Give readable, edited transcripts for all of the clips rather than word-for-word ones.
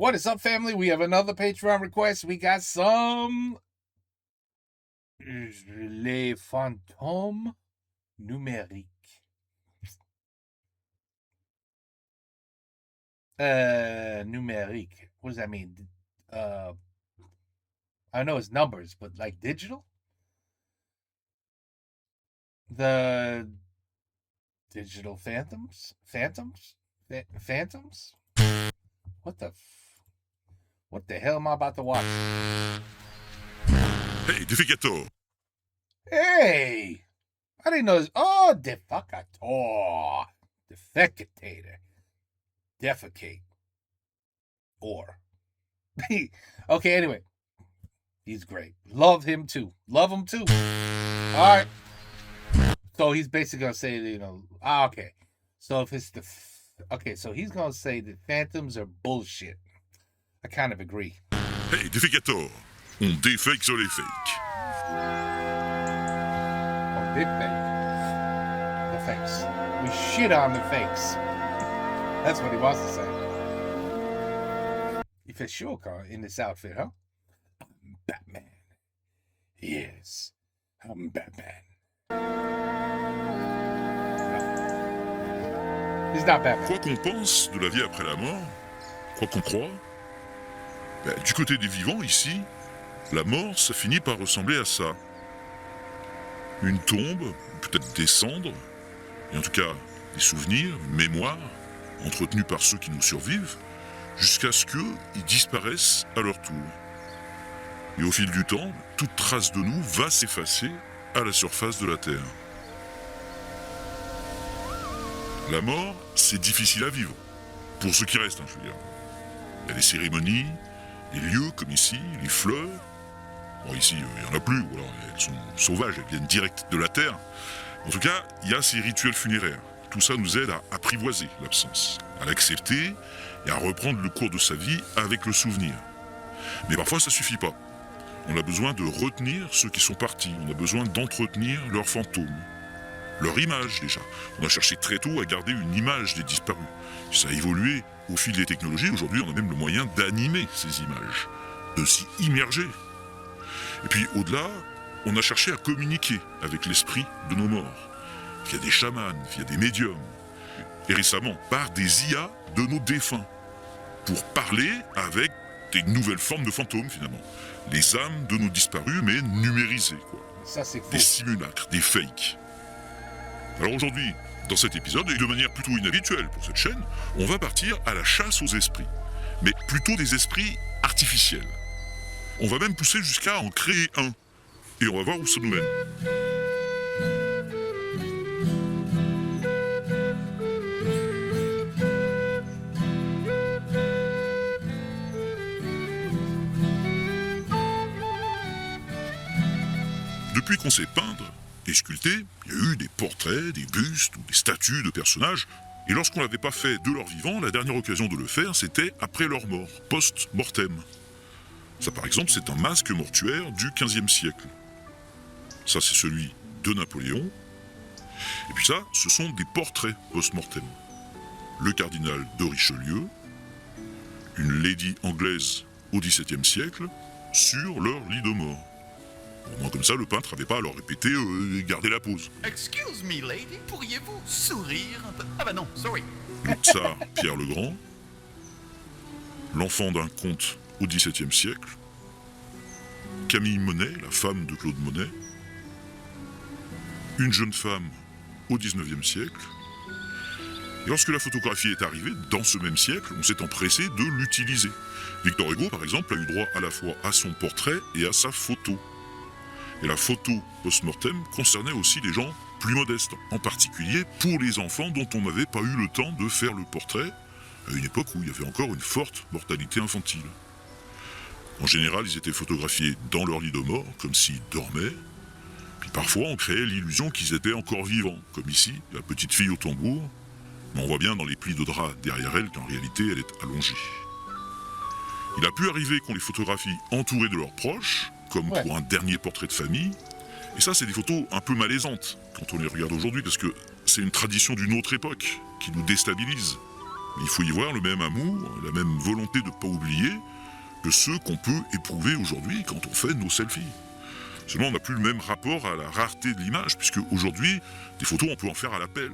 What is up, family? We have another Patreon request. We got some Les Fantômes Numériques. Numérique. What does that mean? I know it's numbers, but like digital? The digital phantoms? Phantoms? What the hell am I about to watch? Hey, Defecator! Hey! I didn't know this. Oh, Defecator. Defecator. Defecate. Or. Okay, anyway. He's great. Love him too. Love him too. Alright. So he's basically going to say, okay. So if it's okay, so he's going to say that phantoms are bullshit. I kind of agree. Hey, Defecator! On défake sur les fakes. On défake. The fakes. We shit on the fakes. That's what he wants to say. He fait chaud in this outfit, huh? I'm Batman. Yes, I'm Batman. No. He's not Batman. Quoi qu'on pense de la vie après la mort, quoi qu'on croit, du côté des vivants, ici, la mort, ça finit par ressembler à ça. Une tombe, peut-être des cendres, et en tout cas des souvenirs, mémoires, entretenus par ceux qui nous survivent, jusqu'à ce qu'ils disparaissent à leur tour. Et au fil du temps, toute trace de nous va s'effacer à la surface de la Terre. La mort, c'est difficile à vivre, pour ceux qui restent, je veux dire. Il y a des cérémonies, des lieux comme ici, les fleurs. Bon, ici, il n'y en a plus, ou alors elles sont sauvages, elles viennent direct de la terre. En tout cas, il y a ces rituels funéraires. Tout ça nous aide à apprivoiser l'absence, à l'accepter et à reprendre le cours de sa vie avec le souvenir. Mais parfois, ça suffit pas. On a besoin de retenir ceux qui sont partis. On a besoin d'entretenir leurs fantômes. Leur image, déjà. On a cherché très tôt à garder une image des disparus. Ça a évolué au fil des technologies. Aujourd'hui, on a même le moyen d'animer ces images, de s'y immerger. Et puis, au-delà, on a cherché à communiquer avec l'esprit de nos morts, via des chamans, via des médiums, et récemment, par des IA de nos défunts, pour parler avec des nouvelles formes de fantômes, finalement. Les âmes de nos disparus, mais numérisées, quoi. Ça, c'est faux. Des simulacres, des fakes. Alors aujourd'hui, dans cet épisode, et de manière plutôt inhabituelle pour cette chaîne, on va partir à la chasse aux esprits, mais plutôt des esprits artificiels. On va même pousser jusqu'à en créer un, et on va voir où ça nous mène. Depuis qu'on sait peindre et sculpter, il y a eu des portraits, des bustes ou des statues de personnages, et lorsqu'on ne l'avait pas fait de leur vivant, la dernière occasion de le faire, c'était après leur mort, post-mortem. Ça, par exemple, c'est un masque mortuaire du XVe siècle. Ça, c'est celui de Napoléon. Et puis ça, ce sont des portraits post-mortem. Le cardinal de Richelieu, une lady anglaise au XVIIe siècle, sur leur lit de mort. Au moins comme ça, le peintre n'avait pas à leur répéter « gardez la pose ». Excuse me, lady, pourriez-vous sourire un peu? Ah bah non, sorry. Le tsar Pierre le Grand, l'enfant d'un comte au XVIIe siècle, Camille Monet, la femme de Claude Monet, une jeune femme au XIXe siècle. Et lorsque la photographie est arrivée, dans ce même siècle, on s'est empressé de l'utiliser. Victor Hugo, par exemple, a eu droit à la fois à son portrait et à sa photo. Et la photo post-mortem concernait aussi les gens plus modestes, en particulier pour les enfants dont on n'avait pas eu le temps de faire le portrait, à une époque où il y avait encore une forte mortalité infantile. En général, ils étaient photographiés dans leur lit de mort, comme s'ils dormaient, puis parfois on créait l'illusion qu'ils étaient encore vivants, comme ici, la petite fille au tambour, mais on voit bien dans les plis de drap derrière elle qu'en réalité elle est allongée. Il a pu arriver qu'on les photographie entourés de leurs proches, comme pour un dernier portrait de famille. Et ça, c'est des photos un peu malaisantes quand on les regarde aujourd'hui, parce que c'est une tradition d'une autre époque qui nous déstabilise. Mais il faut y voir le même amour, la même volonté de ne pas oublier que ceux qu'on peut éprouver aujourd'hui quand on fait nos selfies. Seulement, on n'a plus le même rapport à la rareté de l'image, puisque aujourd'hui, des photos, on peut en faire à l'appel.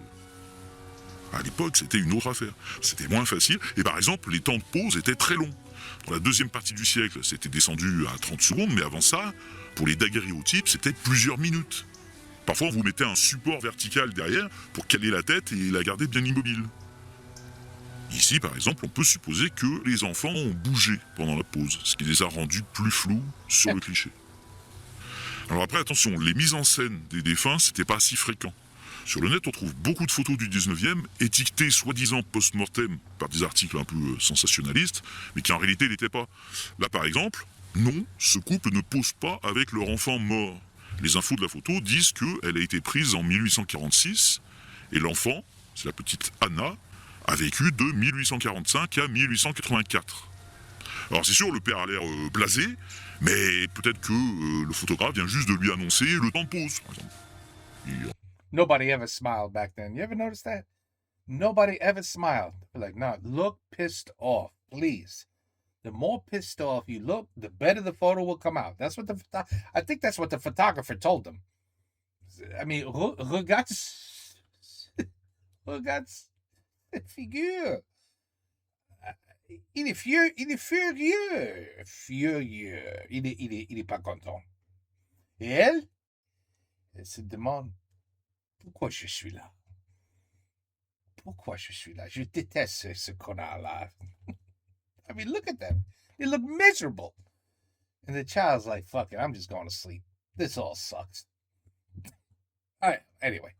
À l'époque, c'était une autre affaire. C'était moins facile, et par exemple, les temps de pause étaient très longs. Dans la deuxième partie du siècle, c'était descendu à 30 secondes, mais avant ça, pour les daguerréotypes, c'était plusieurs minutes. Parfois, on vous mettait un support vertical derrière pour caler la tête et la garder bien immobile. Ici, par exemple, on peut supposer que les enfants ont bougé pendant la pause, ce qui les a rendus plus flous sur le cliché. Alors après, attention, les mises en scène des défunts, c'était pas si fréquent. Sur le net, on trouve beaucoup de photos du 19e, étiquetées soi-disant post-mortem par des articles un peu sensationnalistes, mais qui en réalité n'étaient pas. Là, par exemple, non, ce couple ne pose pas avec leur enfant mort. Les infos de la photo disent qu'elle a été prise en 1846, et l'enfant, c'est la petite Anna, a vécu de 1845 à 1884. Alors c'est sûr, le père a l'air blasé, mais peut-être que le photographe vient juste de lui annoncer le temps de pause, par exemple. Nobody ever smiled back then. You ever notice that? Nobody ever smiled. Like, no, look pissed off, please. The more pissed off you look, the better the photo will come out. That's what I think that's what the photographer told them. I mean, regarde cette figure. Il est furieux. Il est pas content. Et elle se demande pourquoi je suis là. Je déteste ce connard-là. I mean, look at them. They look miserable. And the child's like, fuck it, I'm just going to sleep. This all sucks. All right, anyway.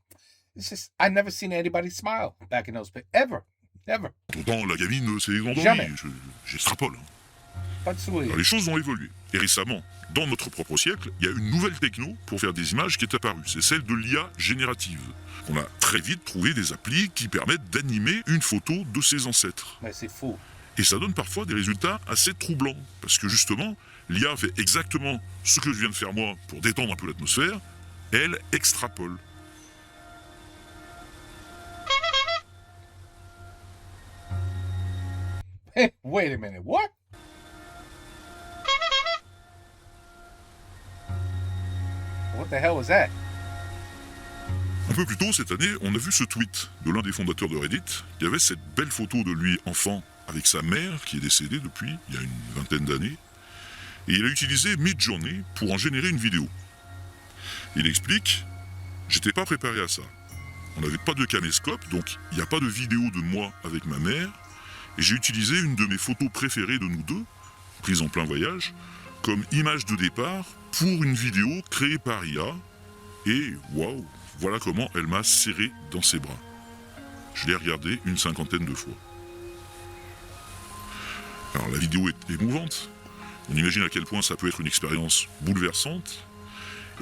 It's just, I never seen anybody smile back in those pictures. Ever. Never. Pourtant, la gamine s'est endormie. Jamais. J'extrapole. Pas de sourire. Alors, les choses ont évolué. Et récemment, dans notre propre siècle, il y a une nouvelle techno pour faire des images qui est apparue. C'est celle de l'IA générative. On a très vite trouvé des applis qui permettent d'animer une photo de ses ancêtres. Mais c'est fou. Et ça donne parfois des résultats assez troublants. Parce que justement, l'IA fait exactement ce que je viens de faire moi pour détendre un peu l'atmosphère. Elle extrapole. Wait a minute, what? What the hell was that? Un peu plus tôt cette année, on a vu ce tweet de l'un des fondateurs de Reddit qui avait cette belle photo de lui enfant avec sa mère qui est décédée depuis il y a une vingtaine d'années. Et il a utilisé Midjourney pour en générer une vidéo. Il explique « J'étais pas préparé à ça. On n'avait pas de caméscope, donc il n'y a pas de vidéo de moi avec ma mère. Et j'ai utilisé une de mes photos préférées de nous deux, prise en plein voyage, comme image de départ pour une vidéo créée par IA. Et waouh, voilà comment elle m'a serré dans ses bras. Je l'ai regardée une 50aine de fois. Alors la vidéo est émouvante. On imagine à quel point ça peut être une expérience bouleversante.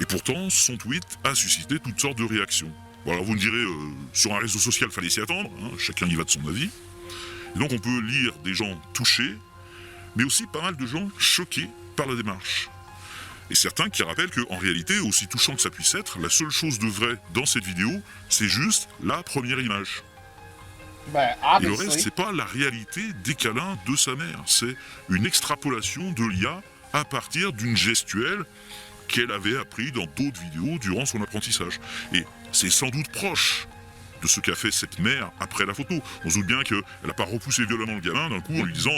Et pourtant, son tweet a suscité toutes sortes de réactions. Bon, alors vous me direz, sur un réseau social, fallait s'y attendre, hein, chacun y va de son avis. Et donc on peut lire des gens touchés, mais aussi pas mal de gens choqués par la démarche. Et certains qui rappellent qu'en réalité, aussi touchant que ça puisse être, la seule chose de vrai dans cette vidéo, c'est juste la première image. Et le reste, c'est pas la réalité des câlins de sa mère, c'est une extrapolation de l'IA à partir d'une gestuelle qu'elle avait appris dans d'autres vidéos durant son apprentissage. Et c'est sans doute proche de ce qu'a fait cette mère après la photo. On se doute bien qu'elle n'a pas repoussé violemment le gamin d'un coup en lui disant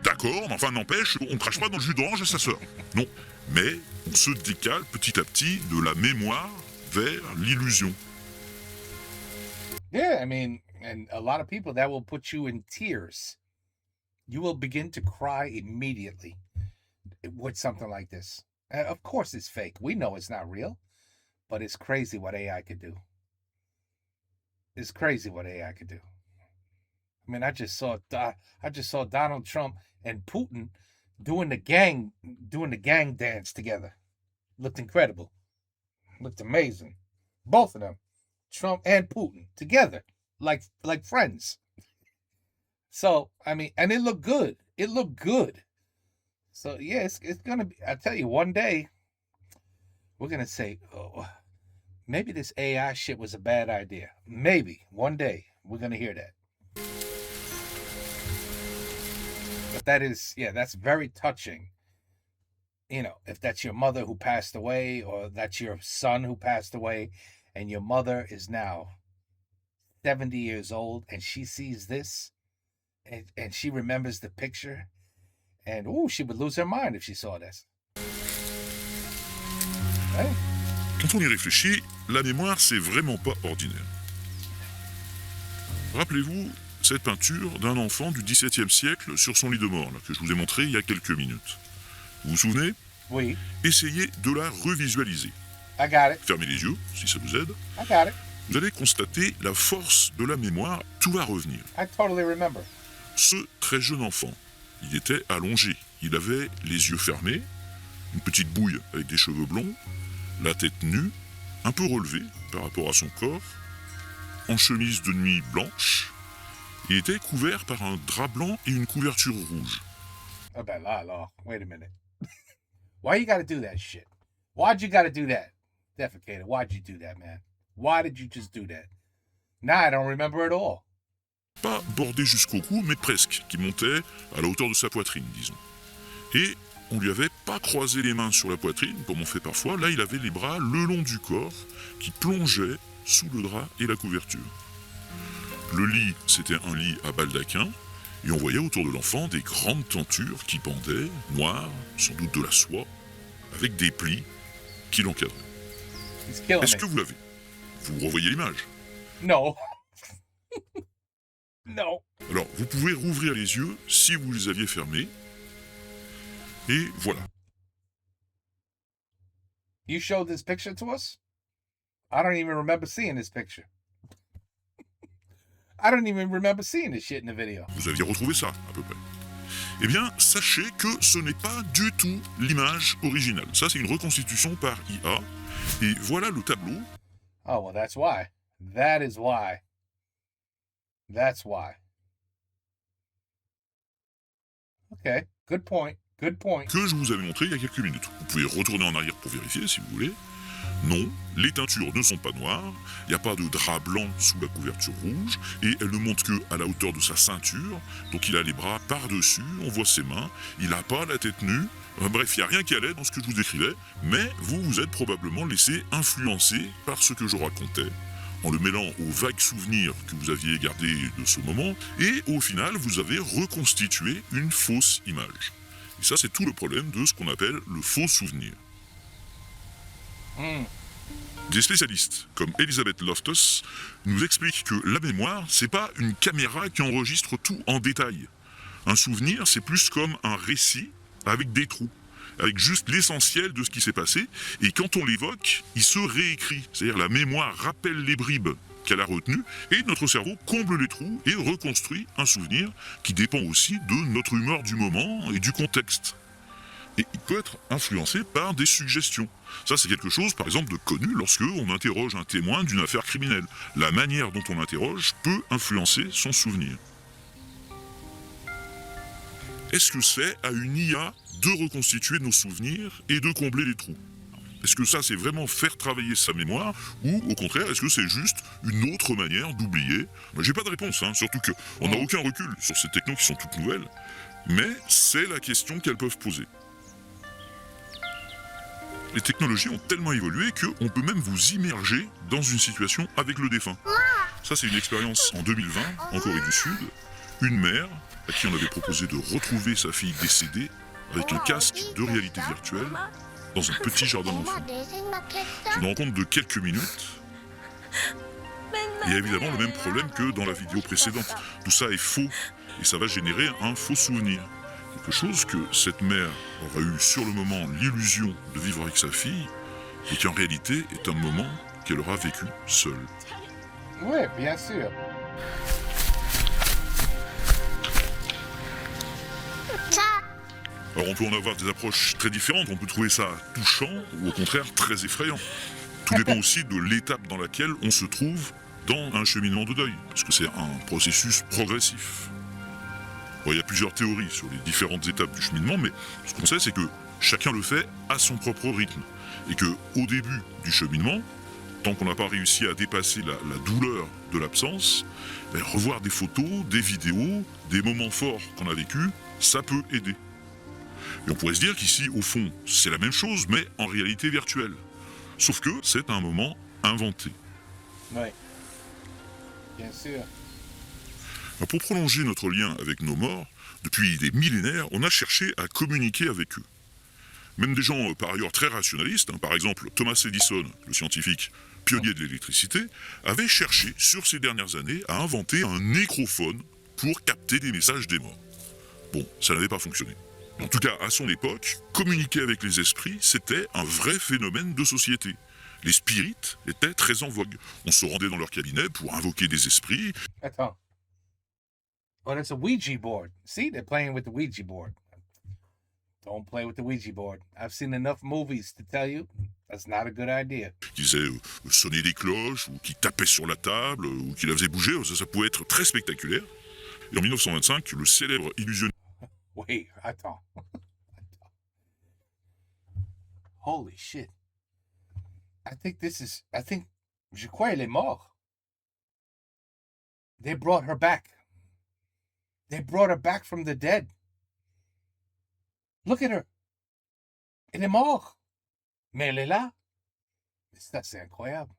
d'accord, mais enfin n'empêche, on crache pas dans le jus d'orange à sa sœur. Non, mais on se décale petit à petit de la mémoire vers l'illusion. Yeah, I mean, and a lot of people, that will put you in tears. You will begin to cry immediately with something like this. And of course it's fake. We know it's not real, but it's crazy what AI could do. It's crazy what AI could do. I mean, I just saw Donald Trump and Putin doing the gang dance together. Looked incredible. Looked amazing. Both of them, Trump and Putin, together, like friends. So I mean, and it looked good. It looked good. So yeah, it's gonna be. I tell you, one day we're gonna say, oh, maybe this AI shit was a bad idea. Maybe one day we're gonna hear that. that is, yeah, that's very touching. You know, if that's your mother who passed away, or that's your son who passed away, and your mother is now 70 years old, and she sees this, and she remembers the picture, and she would lose her mind if she saw this. Right? Quand on y réfléchit, la mémoire, c'est vraiment pas ordinaire. Rappelez-vous cette peinture d'un enfant du XVIIe siècle sur son lit de mort, là, que je vous ai montré il y a quelques minutes. Vous vous souvenez? Oui. Essayez de la revisualiser. I got it. Fermez les yeux, si ça vous aide. I got it. Vous allez constater la force de la mémoire, tout va revenir. I totally remember. Ce très jeune enfant, il était allongé, il avait les yeux fermés, une petite bouille avec des cheveux blonds, la tête nue, un peu relevée par rapport à son corps, en chemise de nuit blanche, il était couvert par un drap blanc et une couverture rouge. Oh, ben là, alors, wait a minute. Why you gotta do that shit? Why'd you gotta do that? Defecator, why'd you do that, man? Why did you just do that? Now I don't remember at all. Pas bordé jusqu'au cou, mais presque, qui montait à la hauteur de sa poitrine, disons. Et on lui avait pas croisé les mains sur la poitrine, comme on fait parfois, là il avait les bras le long du corps, qui plongeaient sous le drap et la couverture. Le lit, c'était un lit à baldaquin, et on voyait autour de l'enfant des grandes tentures qui pendaient, noires, sans doute de la soie, avec des plis qui l'encadraient. He's killing Est-ce me. que vous l'avez? Vous revoyez l'image? No. No. Alors, vous pouvez rouvrir les yeux si vous les aviez fermés. Et voilà. You showed this picture to us? I don't even remember seeing this picture. I don't even remember seeing this shit in the video. Vous aviez retrouvé ça, à peu près. Eh bien, sachez que ce n'est pas du tout l'image originale. Ça, c'est une reconstitution par IA. Et voilà le tableau. Oh, well, that's why. That is why. That's why. Okay, good point. Good point. Que je vous avais montré il y a quelques minutes. Vous pouvez retourner en arrière pour vérifier si vous voulez. Non, les teintures ne sont pas noires, il n'y a pas de drap blanc sous la couverture rouge, et elle ne monte que à la hauteur de sa ceinture, donc il a les bras par-dessus, on voit ses mains, il n'a pas la tête nue, bref, il n'y a rien qui allait dans ce que je vous décrivais, mais vous vous êtes probablement laissé influencer par ce que je racontais, en le mêlant aux vagues souvenirs que vous aviez gardés de ce moment, et au final, vous avez reconstitué une fausse image. Et ça, c'est tout le problème de ce qu'on appelle le faux souvenir. Des spécialistes, comme Elizabeth Loftus, nous expliquent que la mémoire, c'est pas une caméra qui enregistre tout en détail. Un souvenir, c'est plus comme un récit avec des trous, avec juste l'essentiel de ce qui s'est passé, et quand on l'évoque, il se réécrit. C'est-à-dire la mémoire rappelle les bribes qu'elle a retenues, et notre cerveau comble les trous et reconstruit un souvenir qui dépend aussi de notre humeur du moment et du contexte. Et il peut être influencé par des suggestions. Ça, c'est quelque chose, par exemple, de connu lorsque on interroge un témoin d'une affaire criminelle. La manière dont on l'interroge peut influencer son souvenir. Est-ce que c'est à une IA de reconstituer nos souvenirs et de combler les trous? Est-ce que ça, c'est vraiment faire travailler sa mémoire, ou au contraire, est-ce que c'est juste une autre manière d'oublier? J'ai pas de réponse, surtout qu'on n'a aucun recul sur ces technos qui sont toutes nouvelles, mais c'est la question qu'elles peuvent poser. Les technologies ont tellement évolué qu'on peut même vous immerger dans une situation avec le défunt. Ça, c'est une expérience en 2020, en Corée du Sud. Une mère à qui on avait proposé de retrouver sa fille décédée avec un casque de réalité virtuelle dans un petit jardin d'enfants. C'est une rencontre de quelques minutes. Il y a évidemment le même problème que dans la vidéo précédente. Tout ça est faux et ça va générer un faux souvenir. Quelque chose que cette mère aura eu sur le moment l'illusion de vivre avec sa fille et qui en réalité est un moment qu'elle aura vécu seule. Oui, bien sûr. Alors on peut en avoir des approches très différentes, on peut trouver ça touchant ou au contraire très effrayant. Tout dépend aussi de l'étape dans laquelle on se trouve dans un cheminement de deuil, parce que c'est un processus progressif. Bon, il y a plusieurs théories sur les différentes étapes du cheminement, mais ce qu'on sait, c'est que chacun le fait à son propre rythme. Et qu'au début du cheminement, tant qu'on n'a pas réussi à dépasser la douleur de l'absence, revoir des photos, des vidéos, des moments forts qu'on a vécus, ça peut aider. Et on pourrait se dire qu'ici, au fond, c'est la même chose, mais en réalité virtuelle. Sauf que c'est un moment inventé. Oui. Bien sûr. Alors, pour prolonger notre lien avec nos morts, depuis des millénaires, on a cherché à communiquer avec eux. Même des gens par ailleurs très rationalistes, par exemple Thomas Edison, le scientifique pionnier de l'électricité, avait cherché sur ces dernières années à inventer un nécrophone pour capter des messages des morts. Bon, ça n'avait pas fonctionné. En tout cas, à son époque, communiquer avec les esprits, c'était un vrai phénomène de société. Les spirites étaient très en vogue. On se rendait dans leur cabinet pour invoquer des esprits. Attends. Oh, that's a Ouija board. See, they're playing with the Ouija board. Don't play with the Ouija board. I've seen enough movies to tell you that's not a good idea. Qui disaient sonner des cloches, ou qui tapaient sur la table, ou qui la faisaient bouger. Ça pouvait être très spectaculaire. Et en 1925, le célèbre illusionniste... Wait, attends. Holy shit. I think je crois elle est morte. They brought her back. They brought her back from the dead. Look at her. Elle est morte. Mais elle est là. Ça, c'est incroyable.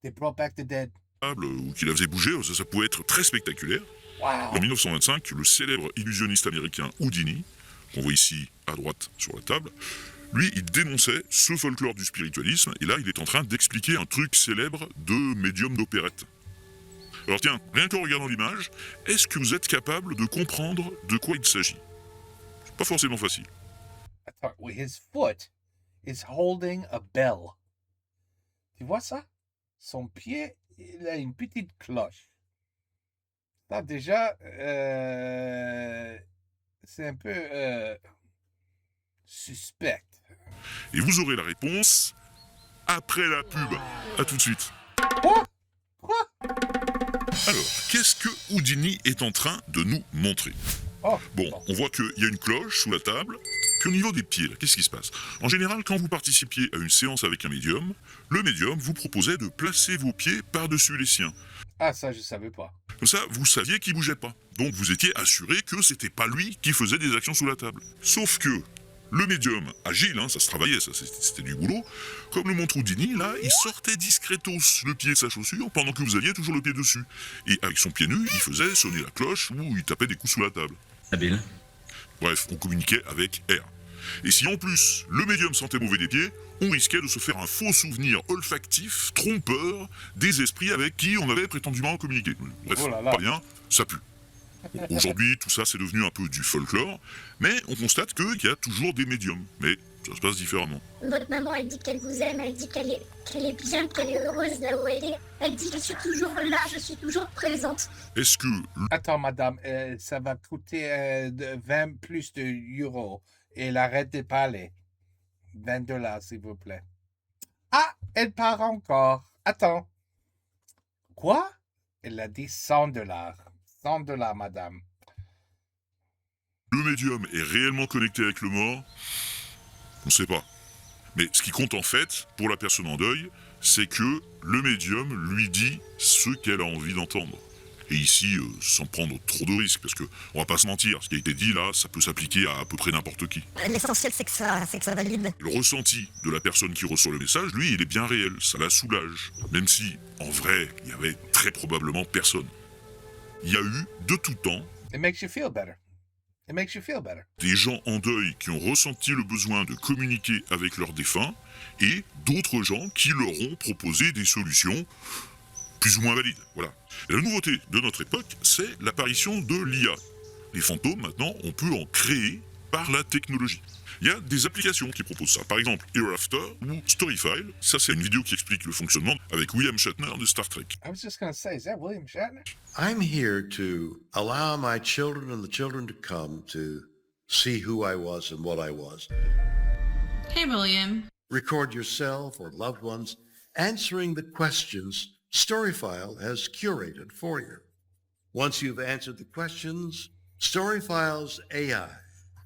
They brought back the dead. ou qui la faisait bouger, ça pouvait être très spectaculaire. Wow. En 1925, le célèbre illusionniste américain Houdini, qu'on voit ici à droite sur la table, lui, il dénonçait ce folklore du spiritualisme, et là, il est en train d'expliquer un truc célèbre de médium d'opérette. Alors tiens, rien qu'en regardant l'image, est-ce que vous êtes capable de comprendre de quoi il s'agit? C'est pas forcément facile. His foot is holding a bell. Tu vois ça? Son pied, il a une petite cloche. Ça, déjà, c'est un peu suspect. Et vous aurez la réponse après la pub. À tout de suite. Quoi? Quoi? Alors, qu'est-ce que Houdini est en train de nous montrer? Oh, Bon, on voit qu'il y a une cloche sous la table. Puis au niveau des pieds, là, qu'est-ce qui se passe? En général, quand vous participiez à une séance avec un médium, le médium vous proposait de placer vos pieds par-dessus les siens. Ah, ça, je savais pas. Comme ça, vous saviez qu'il bougeait pas. Donc vous étiez assuré que c'était pas lui qui faisait des actions sous la table. Sauf que le médium, agile, ça se travaillait, ça c'était du boulot, comme le montre Houdini, là, il sortait discretos le pied de sa chaussure pendant que vous aviez toujours le pied dessus. Et avec son pied nu, il faisait sonner la cloche ou il tapait des coups sous la table. Habile. Bref, on communiquait avec R. Et si en plus le médium sentait mauvais des pieds, on risquait de se faire un faux souvenir olfactif, trompeur, des esprits avec qui on avait prétendument communiqué. Bref, Oh là là. pas bien, ça pue. Bon, aujourd'hui, tout ça c'est devenu un peu du folklore, mais on constate qu'il y a toujours des médiums, mais ça se passe différemment. Votre maman, elle dit qu'elle vous aime, elle dit qu'elle est bien, qu'elle est heureuse là où elle est. Elle dit je suis toujours là, je suis toujours présente. Est-ce que Attends, madame, ça va coûter 20 plus de euros. Et elle arrête de parler. 20 $, s'il vous plaît. Ah, elle part encore. Attends. Quoi? Elle a dit 100 $. 100 $, madame. le médium est réellement connecté avec le mort? On ne sait pas. Mais ce qui compte en fait, pour la personne en deuil, c'est que le médium lui dit ce qu'elle a envie d'entendre. Et ici, sans prendre trop de risques, parce que on va pas se mentir, ce qui a été dit là, ça peut s'appliquer à peu près n'importe qui. L'essentiel, c'est que ça valide. Le ressenti de la personne qui reçoit le message, lui, il est bien réel, ça la soulage. Même si, en vrai, il y avait très probablement personne. Il y a eu, de tout temps, It makes you feel better. It makes you feel better. des gens en deuil qui ont ressenti le besoin de communiquer avec leurs défunts, et d'autres gens qui leur ont proposé des solutions plus ou moins valides. Voilà. Et la nouveauté de notre époque, c'est l'apparition de l'IA. Les fantômes, maintenant, on peut en créer par la technologie. Il y a des applications qui proposent ça. Par exemple, Hereafter ou Storyfile. Ça, c'est une vidéo qui explique le fonctionnement avec William Shatner de Star Trek. I was just going to say, is that William Shatner? I'm here to allow my children and the children to come to see who I was and what I was. Hey, William. Record yourself or loved ones answering the questions Storyfile has curated for you. Once you've answered the questions, Storyfile's AI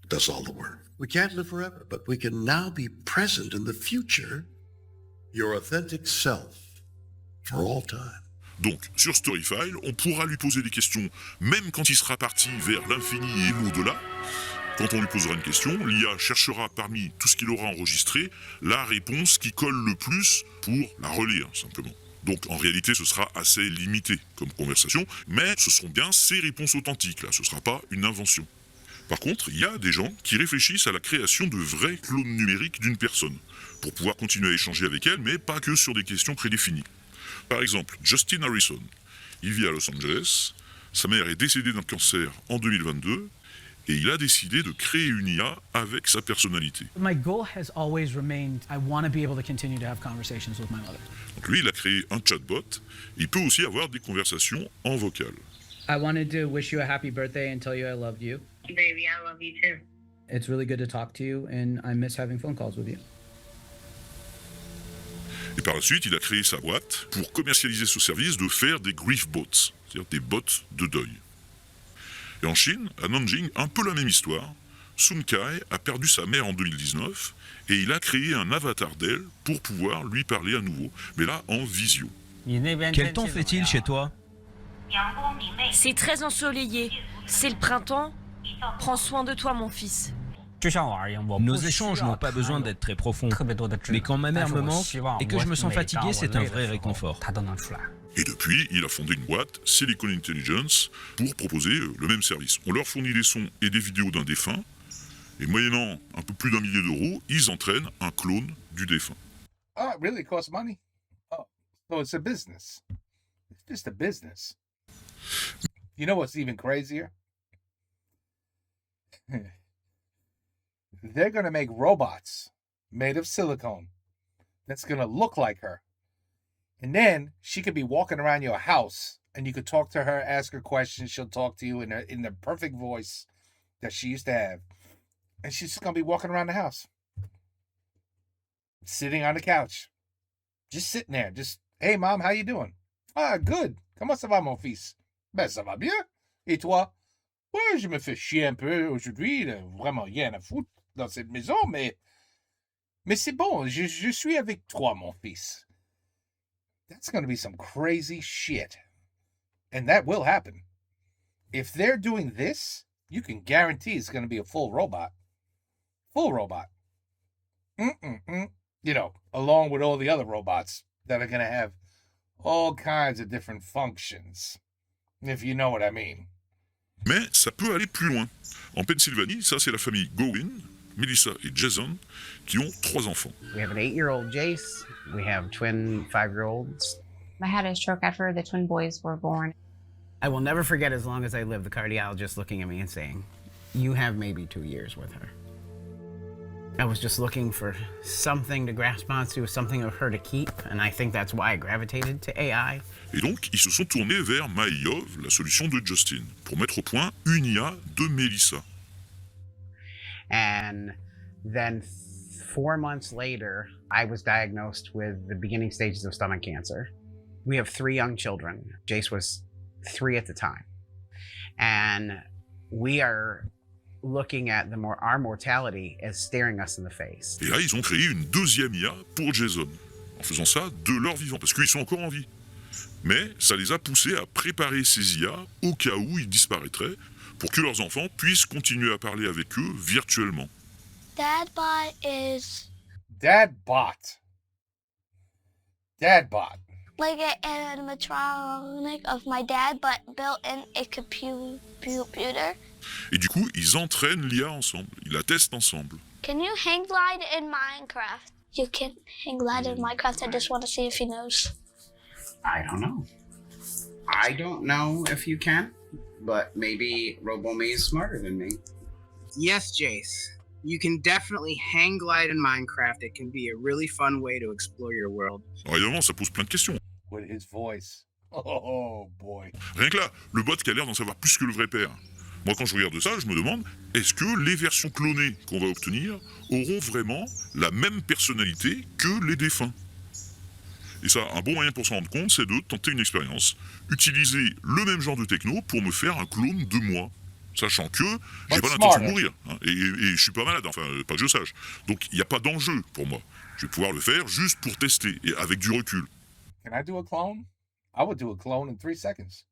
does all the work. We can't live forever, but we can now be present in the future, your authentic self, for all time. Donc, sur Storyfile, on pourra lui poser des questions, même quand il sera parti vers l'infini et l'au-delà. Quand on lui posera une question, l'IA cherchera parmi tout ce qu'il aura enregistré la réponse qui colle le plus pour la relire, simplement. Donc en réalité, ce sera assez limité comme conversation, mais ce seront bien ces réponses authentiques, là, ce ne sera pas une invention. Par contre, il y a des gens qui réfléchissent à la création de vrais clones numériques d'une personne, pour pouvoir continuer à échanger avec elle, mais pas que sur des questions prédéfinies. Par exemple, Justin Harrison, il vit à Los Angeles, sa mère est décédée d'un cancer en 2022, et il a décidé de créer une IA avec sa personnalité. My goal has always remained, I want to be able to continue to have conversations with my mother. Donc lui, il a créé un chatbot. Il peut aussi avoir des conversations en vocal. I wanted to wish you a happy birthday and tell you I loved you. Baby, I love you too. It's really good to talk to you and I miss having phone calls with you. Et par la suite, il a créé sa boîte pour commercialiser ce service de faire des grief bots, c'est-à-dire des bots de deuil. Et en Chine, à Nanjing, un peu la même histoire. Sun Kai a perdu sa mère en 2019 et il a créé un avatar d'elle pour pouvoir lui parler à nouveau, mais là en visio. Quel temps fait-il chez toi? C'est très ensoleillé. C'est le printemps. Prends soin de toi, mon fils. Nos échanges n'ont pas besoin d'être très profonds. Mais quand ma mère me manque et que je me sens fatigué, c'est un vrai réconfort. Et depuis, il a fondé une boîte, Silicon Intelligence, pour proposer le même service. On leur fournit des sons et des vidéos d'un défunt, et moyennant un peu plus d'1 million d'euros, ils entraînent un clone du défunt. Oh, it really costs money? Oh, so it's a business. It's just a business. You know what's even crazier? They're going to make robots made of silicone that's going to look like her. And then she could be walking around your house and you could talk to her, ask her questions. She'll talk to you in the perfect voice that she used to have. And she's just going to be walking around the house, sitting on the couch, just sitting there. Just, hey, Mom, how you doing? Ah, good. Comment ça va, mon fils? Ben, ça va bien. Et toi? Ouais, je me fais chier un peu aujourd'hui. Vraiment rien à foutre dans cette maison, mais c'est bon. Je suis avec toi, mon fils. That's going to be some crazy shit. And that will happen. If they're doing this, you can guarantee it's going to be a full robot. Full robot. You know, along with all the other robots that are going to have all kinds of different functions. If you know what I mean. Mais ça peut aller plus loin. En Pennsylvanie, ça c'est la famille Gowen, Melissa et Jason, qui ont 3 enfants. We have an 8-year-old Jace. We have twin 5-year-olds. I had a stroke after the twin boys were born. I will never forget as long as I live the cardiologist looking at me and saying, you have maybe 2 years with her. I was just looking for something to grasp onto, something of her to keep, and I think that's why I gravitated to AI. Et donc, ils se sont tournés vers Maïov, la solution de Justin, pour mettre au point une IA de Melissa. And then 4 months later, I was diagnosed with the beginning stages of stomach cancer. We have 3 young children. Jace was 3 at the time. And we are looking at our mortality as staring us in the face. Et là, ils ont créé une deuxième IA pour Jason, en faisant ça de leur vivant, parce qu'ils sont encore en vie. Mais ça les a poussés à préparer ces IA au cas où ils disparaîtraient, pour que leurs enfants puissent continuer à parler avec eux virtuellement. Dadbot is... Dadbot. Dadbot. like an animatronic of my dad, but built in a computer. Et du coup, ils entraînent l'IA ensemble, ils la testent ensemble. Can you hang glide in Minecraft? You can hang glide in Minecraft. I just want to see if he knows. I don't know. I don't know if you can, but maybe RoboMe is smarter than me. Yes, Jace. You can definitely hang glide in Minecraft. It can be a really fun way to explore your world. Alors évidemment, ça pose plein de questions. With his voice. Oh boy. Rien que là, le bot qui a l'air d'en savoir plus que le vrai père. Moi, quand je regarde ça, je me demande, est-ce que les versions clonées qu'on va obtenir auront vraiment la même personnalité que les défunts? Et ça, un bon moyen pour s'en rendre compte, c'est de tenter une expérience. Utiliser le même genre de techno pour me faire un clone de moi. Sachant que j'ai pas l'intention de mourir. Hein, et je suis pas malade, enfin, pas que je sache. Donc, il n'y a pas d'enjeu pour moi. Je vais pouvoir le faire juste pour tester, et avec du recul. Can I do a clone? I would do a clone in 3 seconds.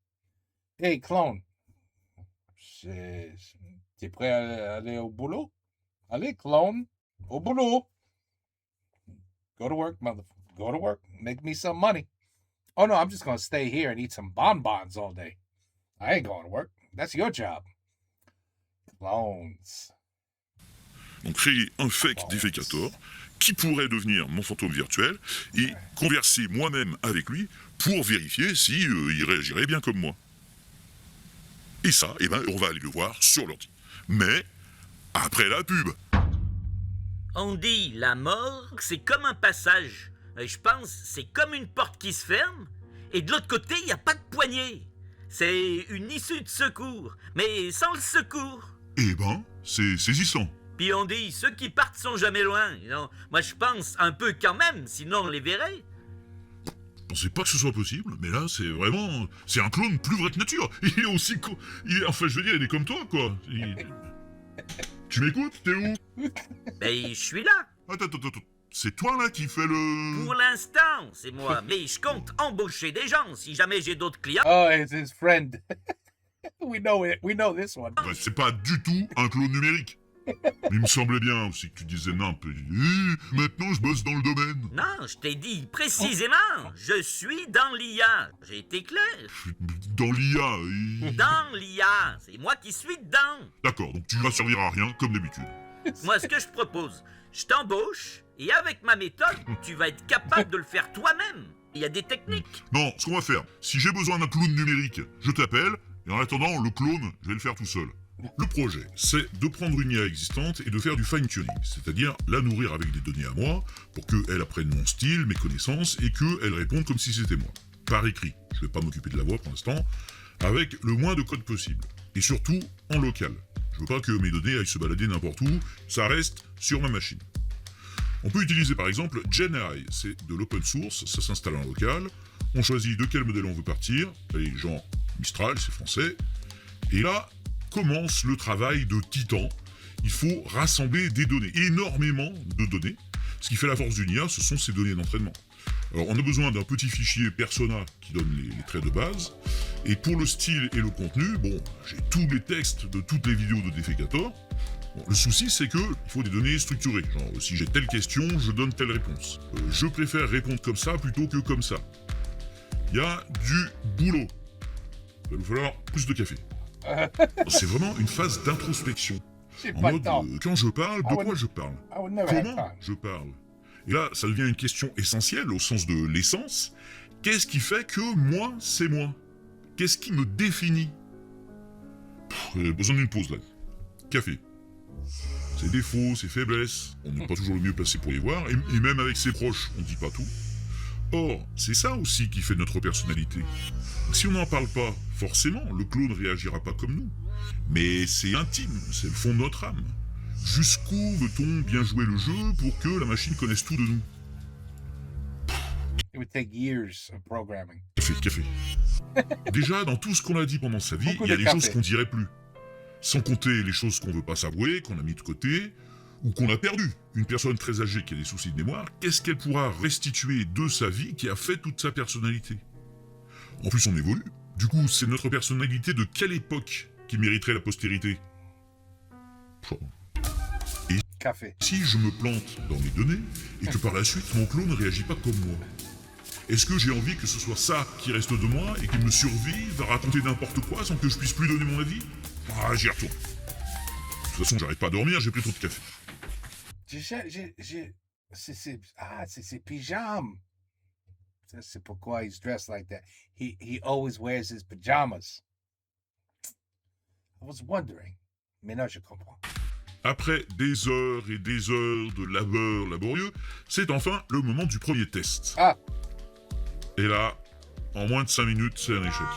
Hey, clone. T'es prêt à aller au boulot? Allez, clone. Au boulot. Go to work, motherfucker. Go to work. Make me some money. Oh, no, I'm just going to stay here and eat some bonbons all day. I ain't going to work. That's your job. Clones. Donc créer un fake défécator qui pourrait devenir mon fantôme virtuel et converser moi-même avec lui pour vérifier si il réagirait bien comme moi. Et ça, eh ben, on va aller le voir sur l'ordi. Mais après la pub. On dit la mort, c'est comme un passage. Je pense c'est comme une porte qui se ferme et de l'autre côté, il n'y a pas de poignée. C'est une issue de secours, mais sans le secours. Eh ben, c'est saisissant. Puis on dit, ceux qui partent sont jamais loin. Non, moi je pense un peu quand même, sinon on les verrait. Je pensais pas que ce soit possible, mais là c'est vraiment... C'est un clone plus vrai que nature. Il est aussi... Enfin je veux dire, il est comme toi quoi. Tu m'écoutes? T'es où? Ben je suis là. Attends. C'est toi là qui fais le... Pour l'instant, c'est moi. Mais je compte embaucher des gens si jamais j'ai d'autres clients. Oh, it's his friend. We know it. We know this one. Ouais, c'est pas du tout un clone numérique. Il me semblait bien aussi que tu disais nimp. Maintenant je bosse dans le domaine. Non, je t'ai dit précisément. Je suis dans l'IA. J'ai été clair. Dans l'IA. Dans l'IA. C'est moi qui suis dedans. D'accord, donc tu vas servir à rien comme d'habitude. Moi, ce que je propose, je t'embauche et avec ma méthode, tu vas être capable de le faire toi-même. Il y a des techniques. Non, ce qu'on va faire, si j'ai besoin d'un clone numérique, je t'appelle, et en attendant, le clone, je vais le faire tout seul. Le projet, c'est de prendre une IA existante et de faire du fine-tuning, c'est-à-dire la nourrir avec des données à moi, pour qu'elle apprenne mon style, mes connaissances, et qu'elle réponde comme si c'était moi. Par écrit, je vais pas m'occuper de la voix pour l'instant, avec le moins de code possible. Et surtout, en local. Je veux pas que mes données aillent se balader n'importe où, ça reste sur ma machine. On peut utiliser par exemple GenAI, c'est de l'open source, ça s'installe en local, on choisit de quel modèle on veut partir, allez, genre Mistral, c'est français, et là commence le travail de titan. Il faut rassembler des données, énormément de données. Ce qui fait la force d'une IA, ce sont ces données d'entraînement. Alors on a besoin d'un petit fichier persona qui donne les traits de base, et pour le style et le contenu, bon, j'ai tous les textes de toutes les vidéos de Defecator. Bon, le souci, c'est que il faut des données structurées. Genre, si j'ai telle question, je donne telle réponse. Je préfère répondre comme ça plutôt que comme ça. Il y a du boulot. Il va nous falloir plus de café. C'est vraiment une phase d'introspection. En mode, quand je parle, de quoi je parle? Comment je parle? Et là, ça devient une question essentielle au sens de l'essence. Qu'est-ce qui fait que moi, c'est moi? Qu'est-ce qui me définit? J'ai besoin d'une pause là. Café. Ses défauts, ses faiblesses, on n'est pas toujours le mieux placé pour les voir, et même avec ses proches, on ne dit pas tout. Or, c'est ça aussi qui fait notre personnalité. Si on n'en parle pas, forcément, le clone ne réagira pas comme nous. Mais c'est intime, c'est le fond de notre âme. Jusqu'où veut-on bien jouer le jeu pour que la machine connaisse tout de nous? It would take years of programming. Café. Déjà, dans tout ce qu'on a dit pendant sa vie, il y a des choses qu'on dirait plus. Sans compter les choses qu'on veut pas s'avouer, qu'on a mis de côté, ou qu'on a perdu. Une personne très âgée qui a des soucis de mémoire, qu'est-ce qu'elle pourra restituer de sa vie qui a fait toute sa personnalité? En plus, on évolue. Du coup, c'est notre personnalité de quelle époque qui mériterait la postérité? Et si je me plante dans mes données, et que par la suite, mon clone ne réagit pas comme moi, est-ce que j'ai envie que ce soit ça qui reste de moi et qu'il me survive à raconter n'importe quoi sans que je puisse plus donner mon avis? Ah, j'y retourne. De toute façon, j'arrête pas à dormir, j'ai pris trop de café. C'est ses pyjamas. C'est pourquoi he's dressed like that. He always wears his pajamas. I was wondering. Mais non, je comprends. Après des heures et des heures de labeur laborieux, c'est enfin le moment du premier test. Ah. Et là, en moins de 5 minutes, c'est un échec.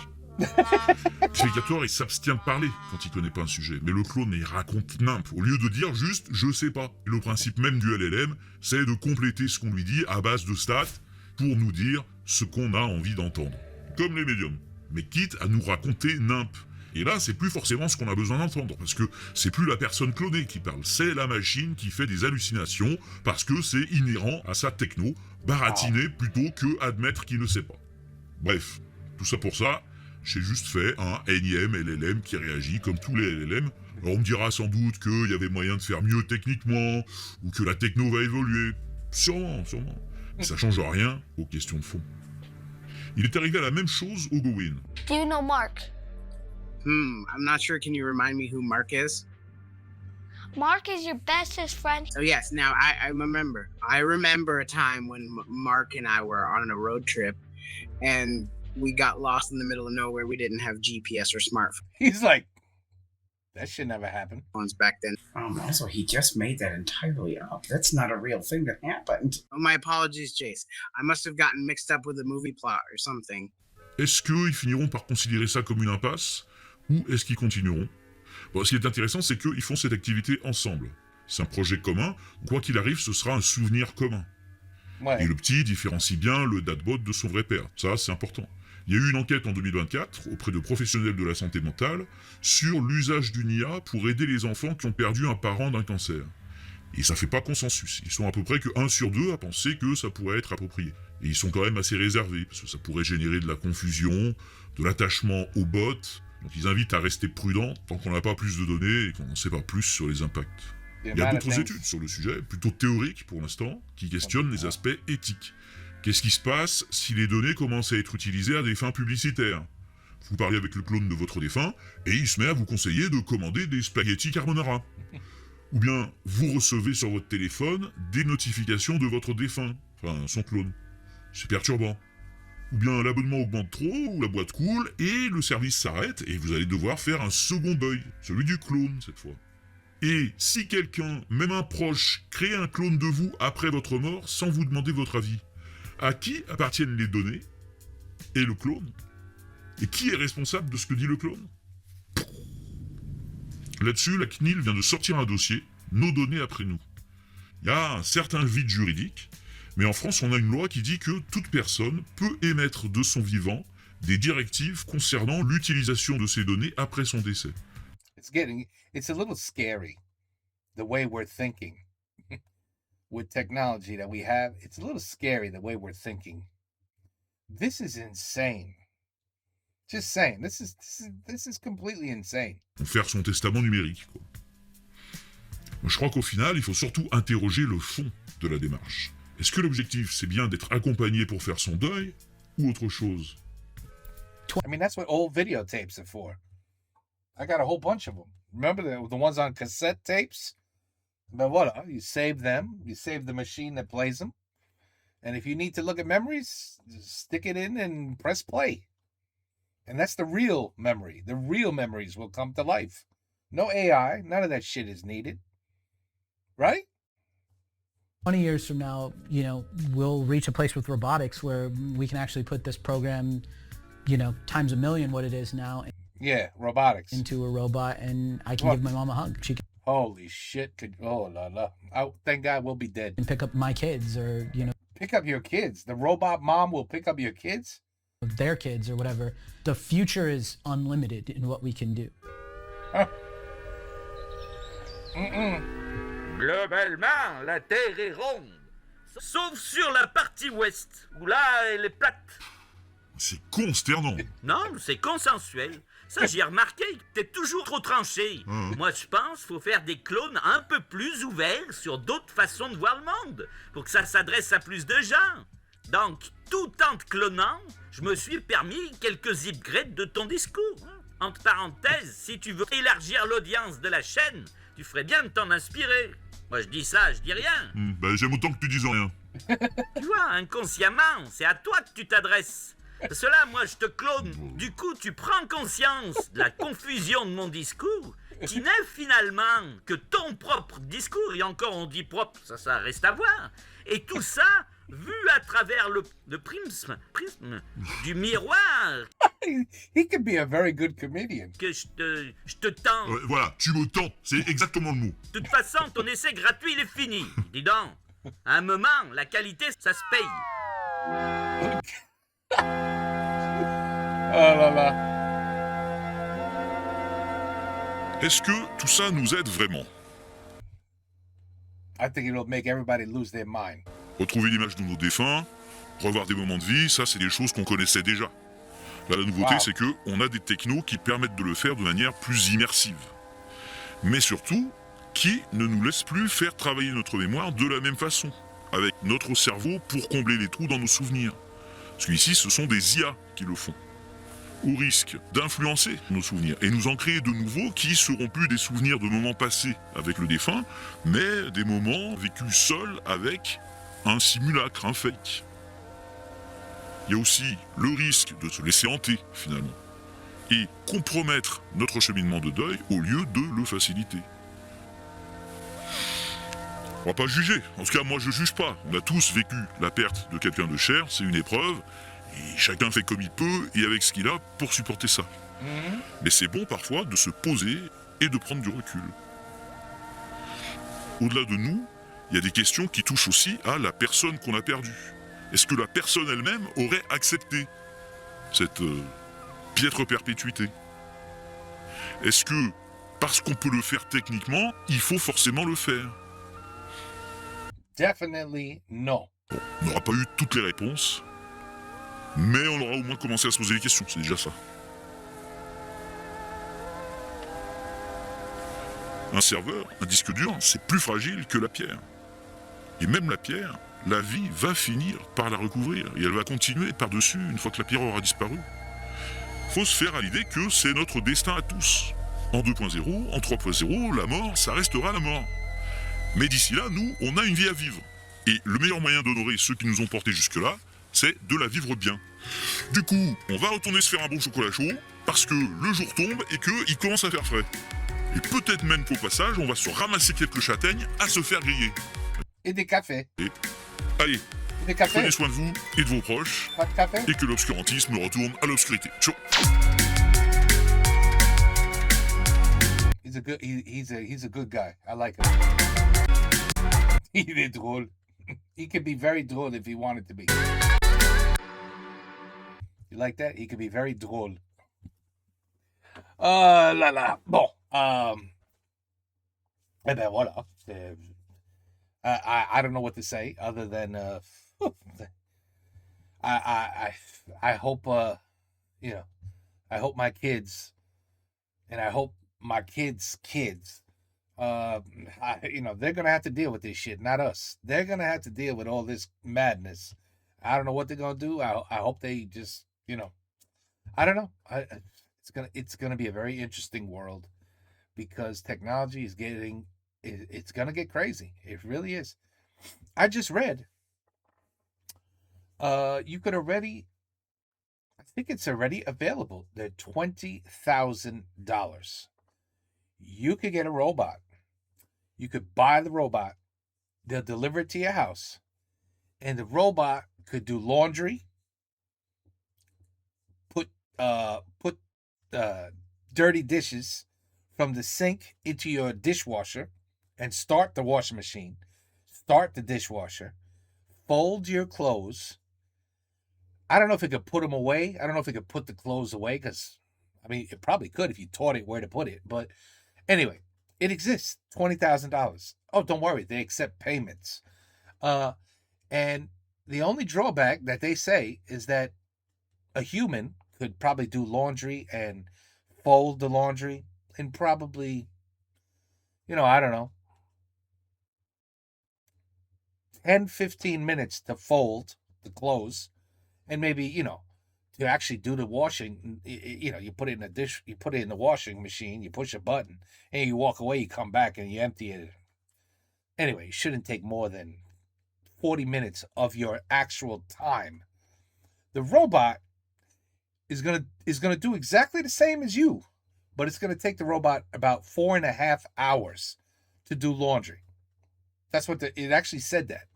Defecator, il s'abstient de parler quand il connaît pas un sujet, mais le clone, il raconte nimp, au lieu de dire juste « je sais pas ». Et le principe même du LLM, c'est de compléter ce qu'on lui dit à base de stats pour nous dire ce qu'on a envie d'entendre. Comme les médiums, mais quitte à nous raconter nimp. Et là, c'est plus forcément ce qu'on a besoin d'entendre, parce que c'est plus la personne clonée qui parle, c'est la machine qui fait des hallucinations, parce que c'est inhérent à sa techno, baratiner plutôt que admettre qu'il ne sait pas. Bref, Tout ça pour ça, j'ai juste fait un énième LLM qui réagit comme tous les LLM. Alors on me dira sans doute qu'il y avait moyen de faire mieux techniquement, ou que la techno va évoluer. Sûrement. Mais ça change rien aux questions de fond. Il est arrivé à la même chose au Gowin. Do you know Mark? I'm not sure. Can you remind me who Mark is? Mark is your bestest friend. Oh, yes. Now, I remember. I remember a time when Mark and I were on a road trip, and we got lost in the middle of nowhere. We didn't have GPS or smartphones. He's like, that should never happen. Back then. Also, he just made that entirely up. That's not a real thing that happened. Oh, my apologies, Jace. I must have gotten mixed up with a movie plot or something. Est-ce qu'ils finiront par considérer ça comme une impasse, ou est-ce qu'ils continueront? Bon, ce qui est intéressant, c'est qu'ils font cette activité ensemble. C'est un projet commun, quoi qu'il arrive, ce sera un souvenir commun. Ouais. Et le petit différencie bien le datbot de son vrai père, ça c'est important. Il y a eu une enquête en 2024 auprès de professionnels de la santé mentale sur l'usage d'une IA pour aider les enfants qui ont perdu un parent d'un cancer. Et ça fait pas consensus. Ils sont à peu près que 1 sur 2 à penser que ça pourrait être approprié. Et ils sont quand même assez réservés, parce que ça pourrait générer de la confusion, de l'attachement au bot. Donc ils invitent à rester prudents tant qu'on n'a pas plus de données et qu'on n'en sait pas plus sur les impacts. Il y a d'autres études sur le sujet, plutôt théoriques pour l'instant, qui questionnent les aspects éthiques. Qu'est-ce qui se passe si les données commencent à être utilisées à des fins publicitaires? Vous parlez avec le clone de votre défunt, et il se met à vous conseiller de commander des spaghettis carbonara. Ou bien, vous recevez sur votre téléphone des notifications de votre défunt, enfin son clone. C'est perturbant. Ou bien l'abonnement augmente trop, ou la boîte coule, et le service s'arrête, et vous allez devoir faire un second deuil, celui du clone cette fois. Et si quelqu'un, même un proche, crée un clone de vous après votre mort sans vous demander votre avis, à qui appartiennent les données et le clone? Et qui est responsable de ce que dit le clone? Là-dessus, la CNIL vient de sortir un dossier, nos données après nous. Il y a un certain vide juridique, mais en France, on a une loi qui dit que toute personne peut émettre de son vivant des directives concernant l'utilisation de ces données après son décès. It's a little scary, the way we're thinking. With technology that we have, it's a little scary the way we're thinking. This is insane. Just saying, this is completely insane. Faire son testament numérique, quoi. Je crois qu'au final, il faut surtout interroger le fond de la démarche. Est-ce que l'objectif, c'est bien d'être accompagné pour faire son deuil, ou autre chose? I mean, that's what old videotapes are for. I got a whole bunch of them. Remember the ones on cassette tapes? But voila, you save them. You save the machine that plays them. And if you need to look at memories, just stick it in and press play. And that's the real memory. The real memories will come to life. No AI. None of that shit is needed. Right? 20 years from now, we'll reach a place with robotics where we can actually put this program, times a million what it is now. Yeah, robotics. Into a robot, and I can give my mom a hug. She can. Holy shit! Oh la la! Thank God we'll be dead. And pick up my kids, or pick up your kids. The robot mom will pick up your kids. Their kids, or whatever. The future is unlimited in what we can do. Huh. Globalement, la Terre est ronde, sauf sur la partie ouest, où là elle est plate. C'est consternant. Non, c'est consensuel. Ça, j'ai remarqué que t'es toujours trop tranché. Moi, je pense qu'il faut faire des clones un peu plus ouverts sur d'autres façons de voir le monde, pour que ça s'adresse à plus de gens. Donc, tout en te clonant, je me suis permis quelques upgrades de ton discours. Entre parenthèses, si tu veux élargir l'audience de la chaîne, tu ferais bien de t'en inspirer. Moi, je dis ça, je dis rien. J'aime autant que tu dises rien. Tu vois, inconsciemment, c'est à toi que tu t'adresses. Parce que là, moi, je te clone. Du coup, tu prends conscience de la confusion de mon discours, qui n'est finalement que ton propre discours. Et encore, on dit propre, ça reste à voir. Et tout ça, vu à travers le prisme du miroir. He could be a very good comedian. Que je te tends. Voilà, tu me tends, c'est exactement le mot. De toute façon, ton essai gratuit, il est fini. Dis donc, à un moment, la qualité, ça se paye. Oh là là. Est-ce que tout ça nous aide vraiment? I think it'll make everybody lose their mind. Retrouver l'image de nos défunts, revoir des moments de vie, ça c'est des choses qu'on connaissait déjà. Là, la nouveauté, Wow. c'est qu'on a des technos qui permettent de le faire de manière plus immersive. Mais surtout, qui ne nous laissent plus faire travailler notre mémoire de la même façon, avec notre cerveau pour combler les trous dans nos souvenirs. Parce qu'ici, ce sont des IA qui le font, au risque d'influencer nos souvenirs et nous en créer de nouveaux qui seront plus des souvenirs de moments passés avec le défunt, mais des moments vécus seuls avec un simulacre, un fake. Il y a aussi le risque de se laisser hanter, finalement, et compromettre notre cheminement de deuil au lieu de le faciliter. On va pas juger, en tout cas moi je juge pas, on a tous vécu la perte de quelqu'un de cher, c'est une épreuve, et chacun fait comme il peut et avec ce qu'il a pour supporter ça. Mais c'est bon parfois de se poser et de prendre du recul. Au-delà de nous, il y a des questions qui touchent aussi à la personne qu'on a perdue. Est-ce que la personne elle-même aurait accepté cette piètre perpétuité? Est-ce que, parce qu'on peut le faire techniquement, il faut forcément le faire? Definitely no. On n'aura pas eu toutes les réponses, mais on aura au moins commencé à se poser des questions, c'est déjà ça. Un serveur, un disque dur, c'est plus fragile que la pierre. Et même la pierre, la vie va finir par la recouvrir, et elle va continuer par-dessus une fois que la pierre aura disparu. Faut se faire à l'idée que c'est notre destin à tous. En 2.0, en 3.0, la mort, ça restera la mort. Mais d'ici là, nous, on a une vie à vivre. Et le meilleur moyen d'honorer ceux qui nous ont portés jusque-là, c'est de la vivre bien. Du coup, on va retourner se faire un bon chocolat chaud, parce que le jour tombe et qu'il commence à faire frais. Et peut-être même qu'au passage, on va se ramasser quelques châtaignes à se faire griller. Et des cafés. Et allez, Des cafés. prenez soin de vous et de vos proches, Pas de café. et que l'obscurantisme retourne à l'obscurité. Ciao. He's a good guy. I like him. Il est drôle. He could be very drôle if he wanted to be. You like that? He could be very drôle. Là. Bon. Eh ben voilà. I don't know what to say other than I hope I hope my kids and I hope my kids' kids they're gonna have to deal with this shit, not us. They're gonna have to deal with all this madness. I don't know what they're gonna do. I hope they just I don't know. It's gonna be a very interesting world because technology is it's gonna get crazy. It really is. I just read you could already, I think it's already available. They're $20,000. You could get a robot. You could buy the robot. They'll deliver it to your house. And the robot could do laundry, put dirty dishes from the sink into your dishwasher and start the washing machine, start the dishwasher, fold your clothes. I don't know if it could put them away. I don't know if it could put the clothes away because, I mean, it probably could if you taught it where to put it. But anyway, it exists. $20,000. Oh, don't worry. They accept payments. And the only drawback that they say is that a human could probably do laundry and fold the laundry in probably, I don't know, 10, 15 minutes to fold the clothes. And maybe, to actually do the washing, you put it in a dish, you put it in the washing machine, you push a button, and you walk away, you come back and you empty it. Anyway, it shouldn't take more than 40 minutes of your actual time. The robot is gonna do exactly the same as you, but it's gonna take the robot about 4.5 hours to do laundry. That's what it actually said that.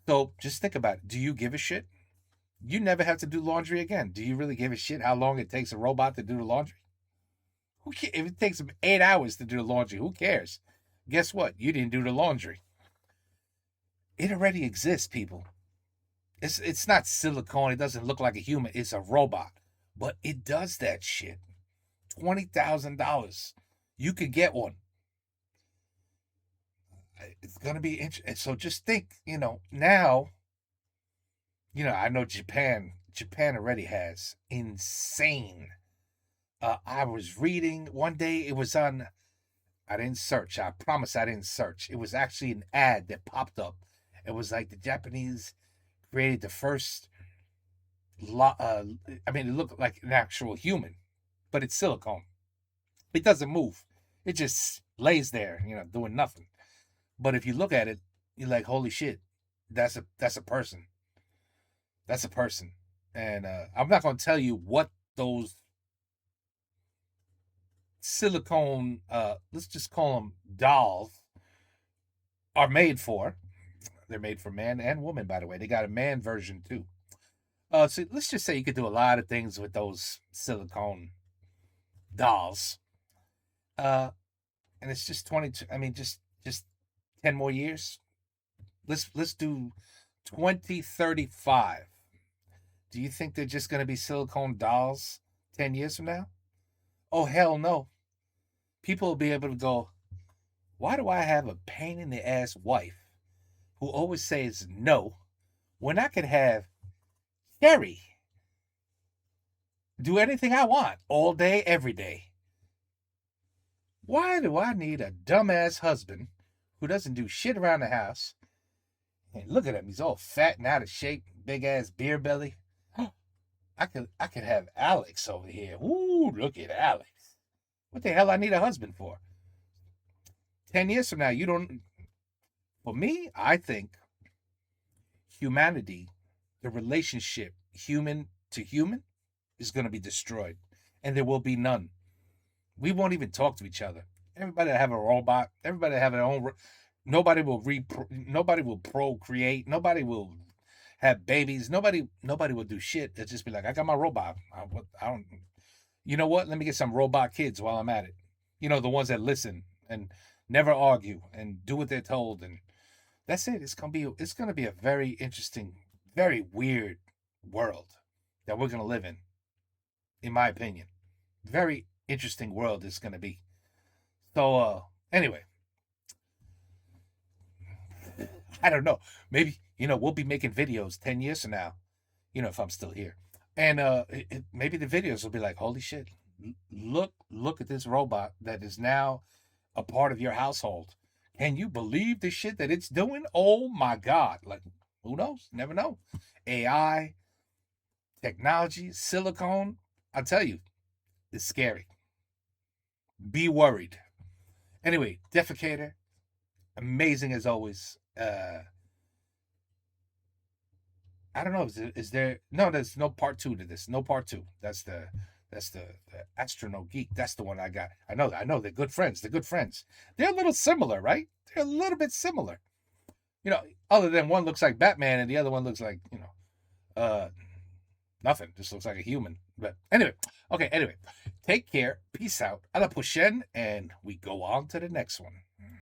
So just think about it. Do you give a shit? You never have to do laundry again. Do you really give a shit how long it takes a robot to do the laundry? Who cares? If it takes them 8 hours to do the laundry, who cares? Guess what? You didn't do the laundry. It already exists, people. It's not silicone. It doesn't look like a human. It's a robot. But it does that shit. $20,000. You could get one. It's going to be interesting. So just think, now, I know Japan Japan already has. Insane. I was reading one day, it was on, I didn't search. I promise I didn't search. It was actually an ad that popped up. It was like the Japanese created the first, it looked like an actual human, but it's silicone. It doesn't move. It just lays there, doing nothing. But if you look at it, you're like, holy shit, that's a person. That's a person. And I'm not going to tell you what those silicone, let's just call them dolls, are made for. They're made for man and woman, by the way. They got a man version too. So let's just say you could do a lot of things with those silicone dolls. And it's just 22. I mean, just 10 more years. Let's do 2035. Do you think they're just going to be silicone dolls 10 years from now? Oh, hell no. People will be able to go, why do I have a pain in the ass wife who always says no when I could have Sherry do anything I want all day, every day? Why do I need a dumbass husband who doesn't do shit around the house? And look at him, he's all fat and out of shape, big ass beer belly. I could have Alex over here. Ooh, look at Alex. What the hell I need a husband for? 10 years from now, you don't... For me, I think humanity, the relationship human to human, is going to be destroyed. And there will be none. We won't even talk to each other. Everybody will have a robot. Everybody will have their own... Nobody will procreate. Nobody will have babies. Nobody will do shit. They'll just be like, I got my robot. I don't... You know what? Let me get some robot kids while I'm at it. The ones that listen and never argue and do what they're told. And that's it. It's gonna be a very interesting, very weird world that we're gonna live in my opinion. Very interesting world it's gonna be. So anyway. I don't know. Maybe, we'll be making videos 10 years from now, if I'm still here. And maybe the videos will be like, holy shit, look at this robot that is now a part of your household. Can you believe the shit that it's doing? Oh my God. Like, who knows? Never know. AI, technology, silicone. I'll tell you, it's scary. Be worried. Anyway, Defecator, amazing as always. I don't know. Is there? No, there's no part 2 to this. No part 2. That's the Astrono Geek. That's the one I got. I know. They're good friends. They're a little similar, right? They're a little bit similar. Other than one looks like Batman and the other one looks like, nothing. Just looks like a human. But anyway, okay. Anyway, take care. Peace out. A la prochaine, and we go on to the next one.